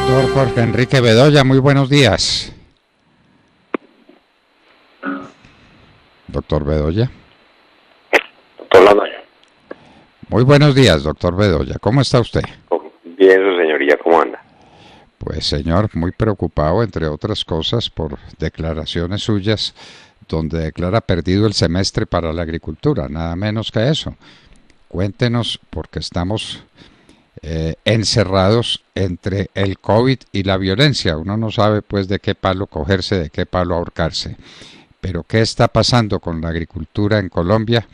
Doctor Jorge Enrique Bedoya, muy buenos días. Doctor Bedoya. Doctor Landoño. Muy buenos días, doctor Bedoya. ¿Cómo está usted? Bien, su señoría, ¿cómo anda? Pues, señor, muy preocupado, entre otras cosas, por declaraciones suyas donde declara perdido el semestre para la agricultura, nada menos que eso. Cuéntenos, porque estamos encerrados entre el COVID y la violencia. Uno no sabe, pues, de qué palo cogerse, de qué palo ahorcarse. Pero, ¿qué está pasando con la agricultura en Colombia?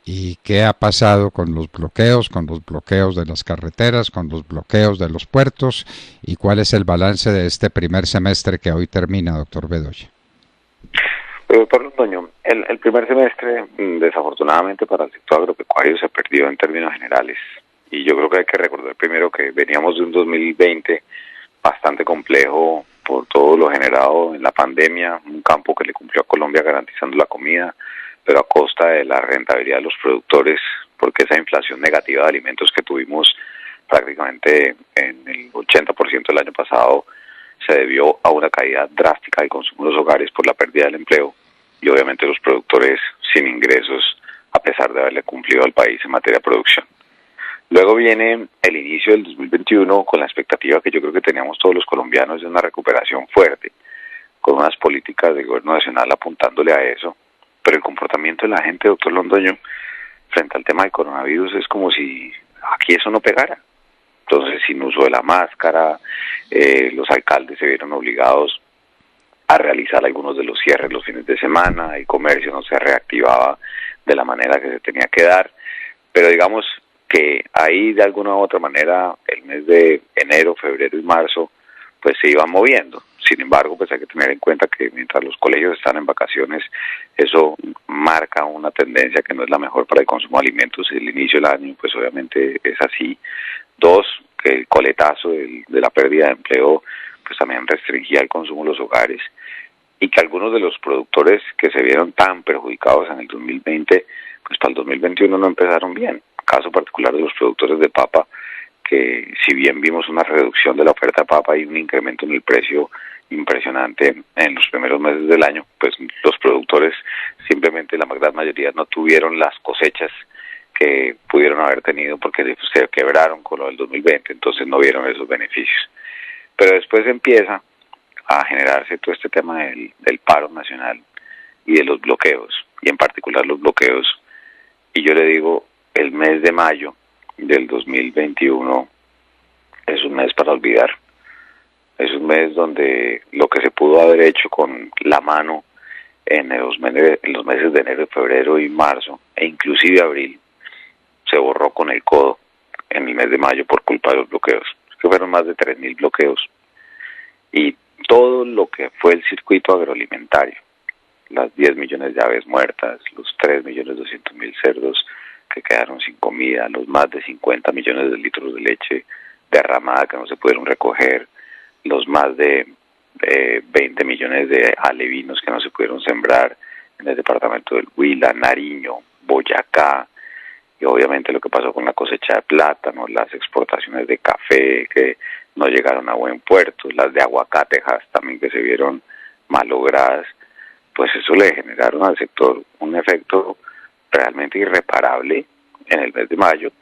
¿Y qué ha pasado con los bloqueos de las carreteras, con los bloqueos de los puertos? ¿Y cuál es el balance de este primer semestre que hoy termina, doctor Bedoya? Doctor Londoño, el primer semestre, desafortunadamente para el sector agropecuario, se perdió en términos generales. Y yo creo que hay que recordar primero que veníamos de un 2020 bastante complejo por todo lo generado en la pandemia, un campo que le cumplió a Colombia garantizando la comida, pero a costa de la rentabilidad de los productores, porque esa inflación negativa de alimentos que tuvimos prácticamente en el 80% del año pasado se debió a una caída drástica del consumo de los hogares por la pérdida del empleo y obviamente los productores sin ingresos a pesar de haberle cumplido al país en materia de producción. Luego viene el inicio del 2021 con la expectativa que yo creo que teníamos todos los colombianos de una recuperación fuerte, con unas políticas del gobierno nacional apuntándole a eso, pero el comportamiento de la gente, doctor Londoño, frente al tema del coronavirus es como si aquí eso no pegara. Entonces, sin uso de la máscara, los alcaldes se vieron obligados a realizar algunos de los cierres los fines de semana, el comercio no se reactivaba de la manera que se tenía que dar, pero digamos que ahí de alguna u otra manera el mes de enero, febrero y marzo pues se iban moviendo. Sin embargo, pues hay que tener en cuenta que mientras los colegios están en vacaciones, eso marca una tendencia que no es la mejor para el consumo de alimentos. El inicio del año, pues obviamente es así. Dos, que el coletazo de la pérdida de empleo, pues también restringía el consumo de los hogares. Y que algunos de los productores que se vieron tan perjudicados en el 2020, pues para el 2021 no empezaron bien. Caso particular de los productores de papa, que si bien vimos una reducción de la oferta de papa y un incremento en el precio impresionante en los primeros meses del año, pues los productores simplemente la gran mayoría no tuvieron las cosechas que pudieron haber tenido porque se quebraron con lo del 2020, entonces no vieron esos beneficios. Pero después empieza a generarse todo este tema del paro nacional y de los bloqueos, y en particular los bloqueos, y yo le digo, el mes de mayo del 2021 es un mes para olvidar. Es un mes donde lo que se pudo haber hecho con la mano en los meses de enero, febrero y marzo, e inclusive abril, se borró con el codo en el mes de mayo por culpa de los bloqueos. Que fueron más de 3.000 bloqueos. Y todo lo que fue el circuito agroalimentario, las 10 millones de aves muertas, los 3.200.000 cerdos que quedaron sin comida, los más de 50 millones de litros de leche derramada que no se pudieron recoger, los más de 20 millones de alevinos que no se pudieron sembrar en el departamento del Huila, Nariño, Boyacá, y obviamente lo que pasó con la cosecha de plátano, las exportaciones de café que no llegaron a buen puerto, las de aguacatejas también que se vieron malogradas, pues eso le generaron al sector un efecto realmente irreparable en el mes de mayo,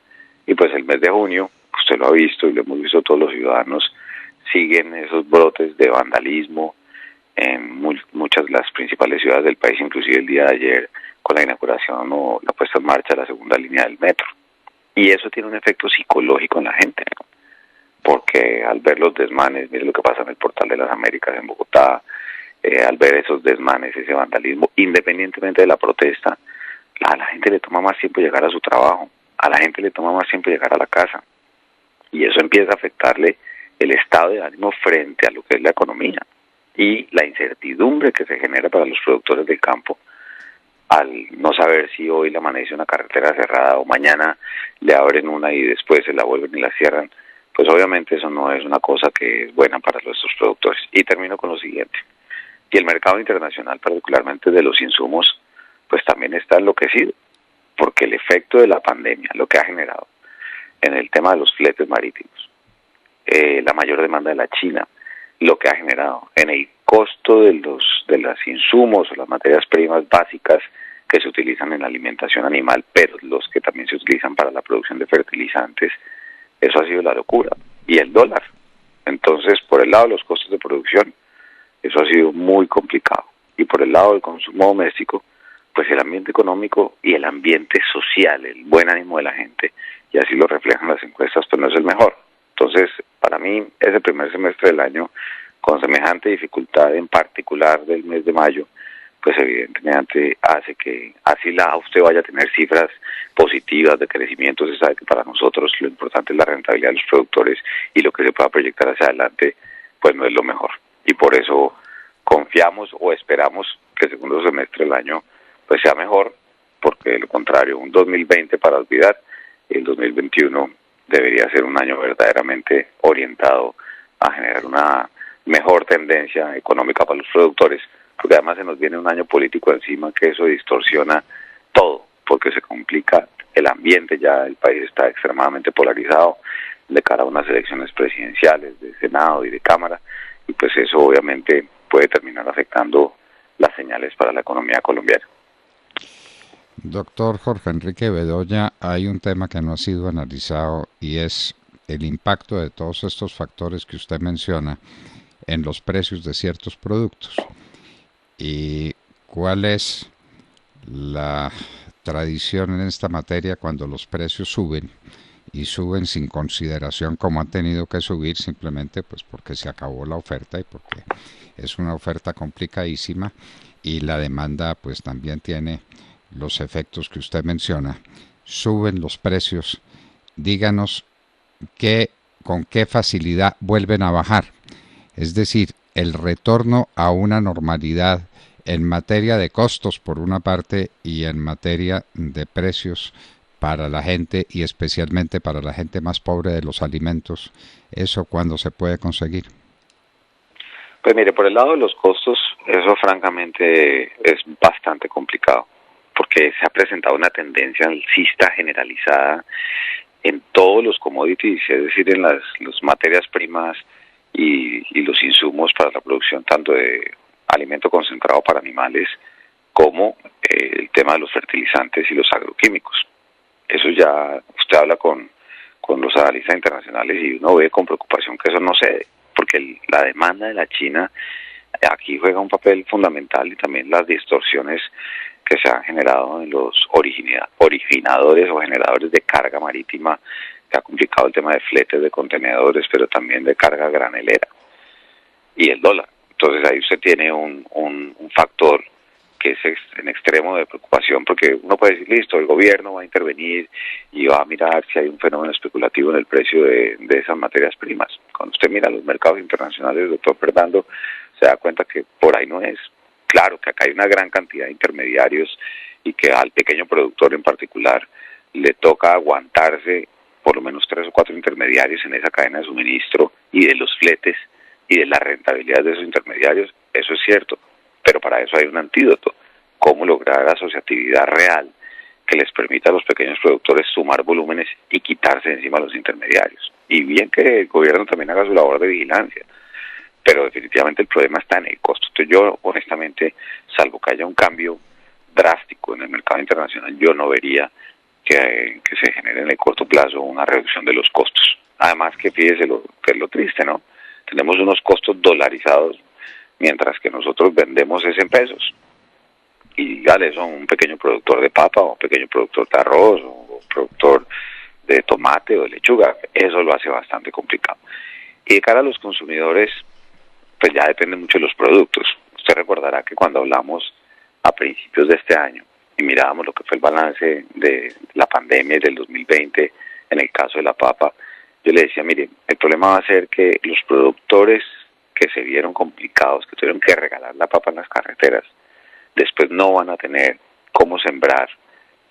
y pues el mes de junio, usted lo ha visto y lo hemos visto todos los ciudadanos, siguen esos brotes de vandalismo en muchas de las principales ciudades del país, inclusive el día de ayer con la inauguración o la puesta en marcha de la segunda línea del metro. Y eso tiene un efecto psicológico en la gente, porque al ver los desmanes, mire lo que pasa en el Portal de las Américas en Bogotá, al ver esos desmanes, ese vandalismo, independientemente de la protesta, a la gente le toma más tiempo llegar a su trabajo, a la gente le toma más tiempo llegar a la casa, y eso empieza a afectarle el estado de ánimo frente a lo que es la economía y la incertidumbre que se genera para los productores del campo al no saber si hoy le amanece una carretera cerrada o mañana le abren una y después se la vuelven y la cierran. Pues obviamente eso no es una cosa que es buena para nuestros productores. Y termino con lo siguiente. Y el mercado internacional, particularmente de los insumos, pues también está enloquecido, porque el efecto de la pandemia, lo que ha generado en el tema de los fletes marítimos, la mayor demanda de la China, lo que ha generado en el costo de los insumos o las materias primas básicas que se utilizan en la alimentación animal, pero los que también se utilizan para la producción de fertilizantes, eso ha sido la locura. Y el dólar. Entonces, por el lado de los costos de producción, eso ha sido muy complicado. Y por el lado del consumo doméstico, pues el ambiente económico y el ambiente social, el buen ánimo de la gente, y así lo reflejan las encuestas, pues no es el mejor. Entonces, para mí, ese primer semestre del año, con semejante dificultad, en particular del mes de mayo, pues evidentemente hace que así usted vaya a tener cifras positivas de crecimiento. Se sabe que para nosotros lo importante es la rentabilidad de los productores, y lo que se pueda proyectar hacia adelante pues no es lo mejor, y por eso confiamos o esperamos que el segundo semestre del año pues sea mejor, porque de lo contrario un 2020 para olvidar, y el 2021 debería ser un año verdaderamente orientado a generar una mejor tendencia económica para los productores, porque además se nos viene un año político encima, que eso distorsiona todo, porque se complica el ambiente. Ya el país está extremadamente polarizado de cara a unas elecciones presidenciales, de Senado y de Cámara, y pues eso obviamente puede terminar afectando las señales para la economía colombiana. Doctor Jorge Enrique Bedoya, hay un tema que no ha sido analizado, y es el impacto de todos estos factores que usted menciona en los precios de ciertos productos. ¿Y cuál es la tradición en esta materia cuando los precios suben, y suben sin consideración cómo han tenido que subir, simplemente pues porque se acabó la oferta y porque es una oferta complicadísima, y la demanda pues también tiene los efectos que usted menciona? Suben los precios. Díganos con qué facilidad vuelven a bajar. Es decir, el retorno a una normalidad en materia de costos por una parte, y en materia de precios para la gente, y especialmente para la gente más pobre, de los alimentos. ¿Eso cuándo se puede conseguir? Pues mire, por el lado de los costos, eso francamente es bastante complicado, porque se ha presentado una tendencia alcista generalizada en todos los commodities, es decir, en las materias primas y los insumos para la producción tanto de alimento concentrado para animales como el tema de los fertilizantes y los agroquímicos. Eso ya usted habla con los analistas internacionales y uno ve con preocupación que eso no cede, porque la demanda de la China aquí juega un papel fundamental, y también las distorsiones que se han generado en los originadores o generadores de carga marítima, que ha complicado el tema de fletes de contenedores, pero también de carga granelera, y el dólar. Entonces ahí usted tiene un factor que es en extremo de preocupación, porque uno puede decir, listo, el gobierno va a intervenir y va a mirar si hay un fenómeno especulativo en el precio de esas materias primas. Cuando usted mira los mercados internacionales, doctor Fernando, se da cuenta que por ahí no es. Claro que acá hay una gran cantidad de intermediarios, y que al pequeño productor en particular le toca aguantarse por lo menos 3 o 4 intermediarios en esa cadena de suministro, y de los fletes y de la rentabilidad de esos intermediarios, eso es cierto, pero para eso hay un antídoto: cómo lograr asociatividad real que les permita a los pequeños productores sumar volúmenes y quitarse encima a los intermediarios. Y bien que el gobierno también haga su labor de vigilancia, pero definitivamente el problema está en el costo. Entonces yo, honestamente, salvo que haya un cambio drástico en el mercado internacional, yo no vería que se genere en el corto plazo una reducción de los costos. Además, que fíjese que es lo triste, ¿no? Tenemos unos costos dolarizados, mientras que nosotros vendemos es en pesos. Y dígale eso a un pequeño productor de papa, o un pequeño productor de arroz, o un productor de tomate o de lechuga, eso lo hace bastante complicado. Y de cara a los consumidores, pues ya depende mucho de los productos. Usted recordará que cuando hablamos a principios de este año y mirábamos lo que fue el balance de la pandemia del 2020, en el caso de la papa, yo le decía, mire, el problema va a ser que los productores que se vieron complicados, que tuvieron que regalar la papa en las carreteras, después no van a tener cómo sembrar,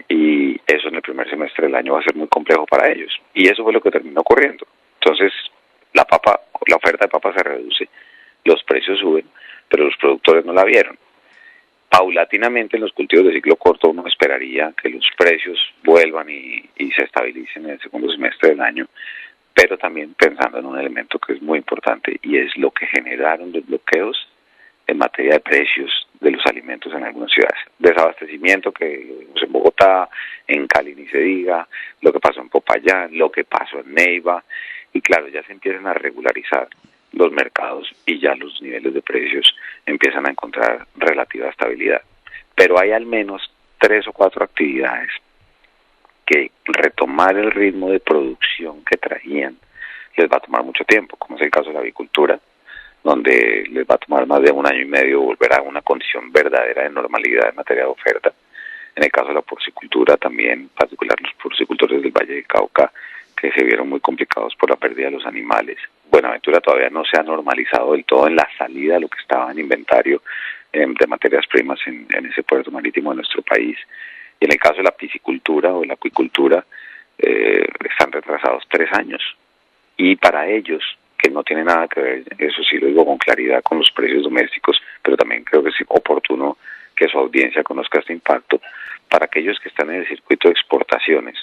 y eso en el primer semestre del año va a ser muy complejo para ellos. Y eso fue lo que terminó ocurriendo. Entonces, la oferta de papa se reduce, los precios suben, pero los productores no la vieron. Paulatinamente en los cultivos de ciclo corto uno esperaría que los precios vuelvan y se estabilicen en el segundo semestre del año, pero también pensando en un elemento que es muy importante y es lo que generaron los bloqueos en materia de precios de los alimentos en algunas ciudades. Desabastecimiento que en Bogotá, en Cali ni se diga, lo que pasó en Popayán, lo que pasó en Neiva, y claro, ya se empiezan a regularizar los mercados y ya los niveles de precios empiezan a encontrar relativa estabilidad. Pero hay al menos 3 o 4 actividades que retomar el ritmo de producción que traían les va a tomar mucho tiempo, como es el caso de la avicultura, donde les va a tomar más de 1 año y medio volver a una condición verdadera de normalidad en materia de oferta. En el caso de la porcicultura también, en particular los porcicultores del Valle del Cauca, que se vieron muy complicados por la pérdida de los animales. Buenaventura todavía no se ha normalizado del todo en la salida de lo que estaba en inventario de materias primas en ese puerto marítimo de nuestro país. Y en el caso de la piscicultura o la acuicultura, están retrasados 3 años. Y para ellos, que no tiene nada que ver, eso sí lo digo con claridad, con los precios domésticos, pero también creo que es oportuno que su audiencia conozca este impacto, para aquellos que están en el circuito de exportaciones,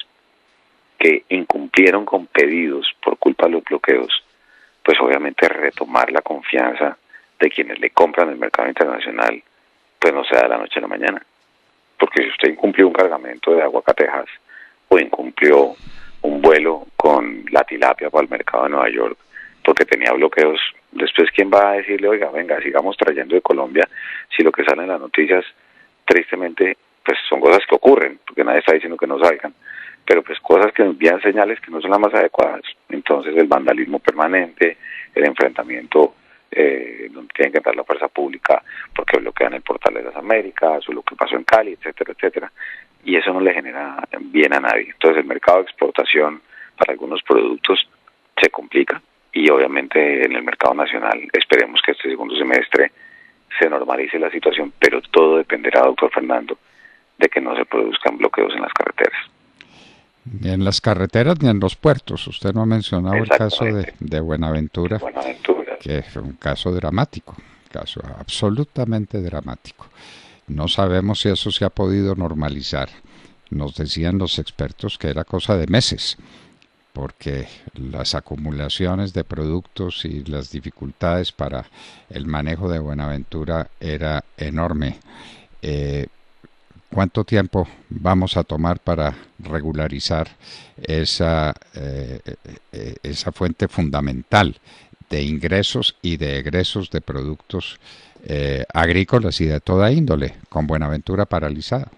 que incumplieron con pedidos por culpa de los bloqueos, pues obviamente retomar la confianza de quienes le compran en el mercado internacional, pues no se da de la noche a la mañana. Porque si usted incumplió un cargamento de aguacatejas o incumplió un vuelo con la tilapia para el mercado de Nueva York porque tenía bloqueos, después ¿quién va a decirle, oiga, venga, sigamos trayendo de Colombia, si lo que sale en las noticias, tristemente, pues son cosas que ocurren, porque nadie está diciendo que no salgan, pero pues cosas que envían señales que no son las más adecuadas? Entonces el vandalismo permanente, el enfrentamiento donde tienen que entrar la fuerza pública porque bloquean el portal de las Américas, o lo que pasó en Cali, etcétera, etcétera, y eso no le genera bien a nadie. Entonces el mercado de exportación para algunos productos se complica, y obviamente en el mercado nacional esperemos que este segundo semestre se normalice la situación, pero todo dependerá, doctor Fernando, de que no se produzcan bloqueos en las carreteras. Ni en las carreteras ni en los puertos. Usted no ha mencionado el caso de Buenaventura, que fue un caso dramático, caso absolutamente dramático. No sabemos si eso se ha podido normalizar. Nos decían los expertos que era cosa de meses, porque las acumulaciones de productos y las dificultades para el manejo de Buenaventura era enorme. ¿Cuánto tiempo vamos a tomar para regularizar esa fuente fundamental de ingresos y de egresos de productos agrícolas y de toda índole, con Buenaventura paralizada?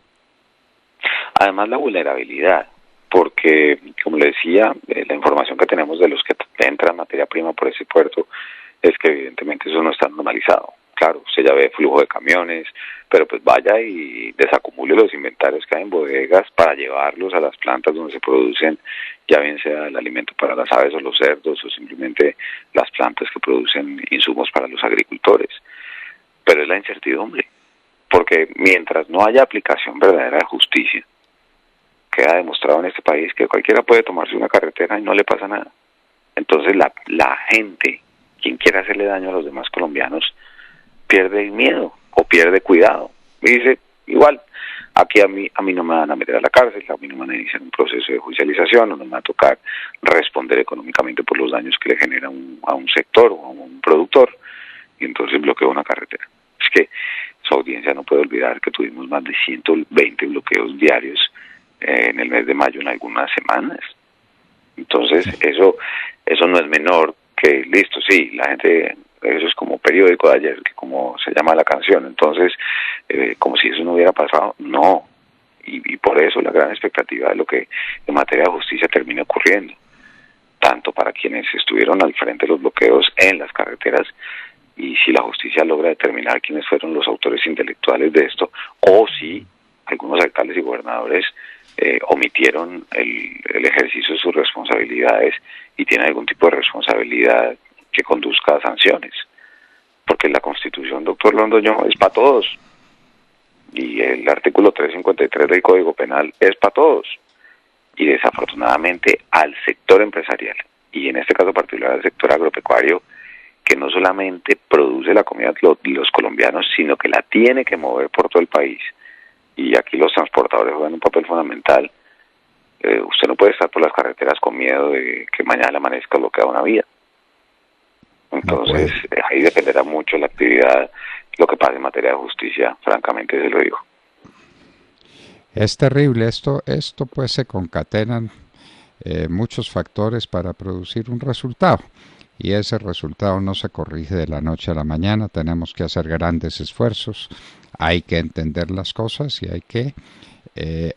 Además, la vulnerabilidad, porque, como le decía, la información que tenemos de los que entran materia prima por ese puerto es que evidentemente eso no está normalizado. Claro, usted ya ve flujo de camiones, pero pues vaya y desacumule los inventarios que hay en bodegas para llevarlos a las plantas donde se producen, ya bien sea el alimento para las aves o los cerdos, o simplemente las plantas que producen insumos para los agricultores. Pero es la incertidumbre, porque mientras no haya aplicación verdadera de justicia, queda demostrado en este país que cualquiera puede tomarse una carretera y no le pasa nada. Entonces la gente, quien quiera hacerle daño a los demás colombianos, pierde el miedo o pierde cuidado. Y dice, igual, aquí a mí no me van a meter a la cárcel, a mí no me van a iniciar un proceso de judicialización, o no me va a tocar responder económicamente por los daños que le genera a un sector o a un productor, y entonces bloqueo una carretera. Es que su audiencia no puede olvidar que tuvimos más de 120 bloqueos diarios en el mes de mayo en algunas semanas. Entonces eso no es menor que, listo, sí, la gente, eso es como periódico de ayer, que como se llama la canción, entonces como si eso no hubiera pasado, no, y por eso la gran expectativa de lo que en materia de justicia termine ocurriendo, tanto para quienes estuvieron al frente de los bloqueos en las carreteras, y si la justicia logra determinar quiénes fueron los autores intelectuales de esto, o si algunos alcaldes y gobernadores omitieron el ejercicio de sus responsabilidades y tienen algún tipo de responsabilidad que conduzca a sanciones, porque la Constitución, doctor Londoño, es para todos, y el artículo 353 del Código Penal es para todos, y desafortunadamente al sector empresarial, y en este caso particular al sector agropecuario, que no solamente produce la comida de los colombianos, sino que la tiene que mover por todo el país, y aquí los transportadores juegan un papel fundamental, Usted no puede estar por las carreteras con miedo de que mañana le amanezca bloqueada una vía. Entonces, ahí dependerá mucho la actividad, lo que pase en materia de justicia, francamente se lo digo. Es terrible, esto pues se concatenan muchos factores para producir un resultado. Y ese resultado no se corrige de la noche a la mañana, tenemos que hacer grandes esfuerzos, hay que entender las cosas y hay que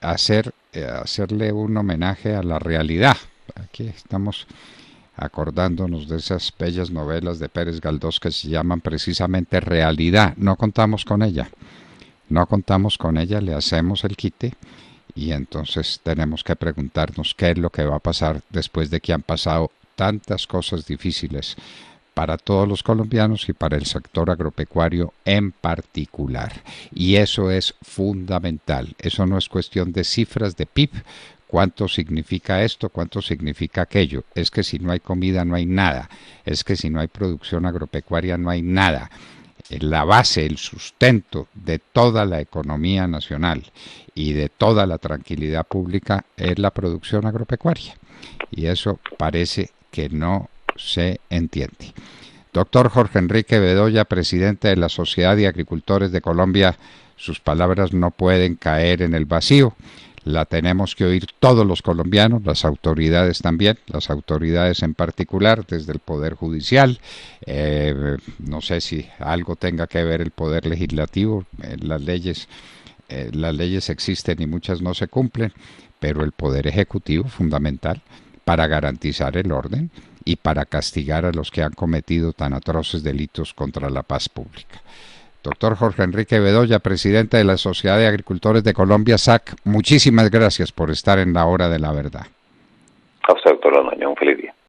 hacerle un homenaje a la realidad. Aquí estamos acordándonos de esas bellas novelas de Pérez Galdós que se llaman precisamente Realidad. No contamos con ella, le hacemos el quite y entonces tenemos que preguntarnos qué es lo que va a pasar después de que han pasado tantas cosas difíciles para todos los colombianos y para el sector agropecuario en particular. Y eso es fundamental. Eso no es cuestión de cifras de PIB, cuánto significa esto, cuánto significa aquello. Es que si no hay comida no hay nada. Es que si no hay producción agropecuaria no hay nada. La base, el sustento de toda la economía nacional y de toda la tranquilidad pública es la producción agropecuaria. Y eso parece que no se entiende. Doctor Jorge Enrique Bedoya, presidente de la Sociedad de Agricultores de Colombia, sus palabras no pueden caer en el vacío. La tenemos que oír todos los colombianos, las autoridades también, las autoridades en particular, desde el Poder Judicial. No sé si algo tenga que ver el Poder Legislativo, las leyes existen y muchas no se cumplen, pero el Poder Ejecutivo, fundamental, para garantizar el orden y para castigar a los que han cometido tan atroces delitos contra la paz pública. Doctor Jorge Enrique Bedoya, presidente de la Sociedad de Agricultores de Colombia, SAC, muchísimas gracias por estar en la Hora de la Verdad. A usted, doctor Londoño, un feliz día.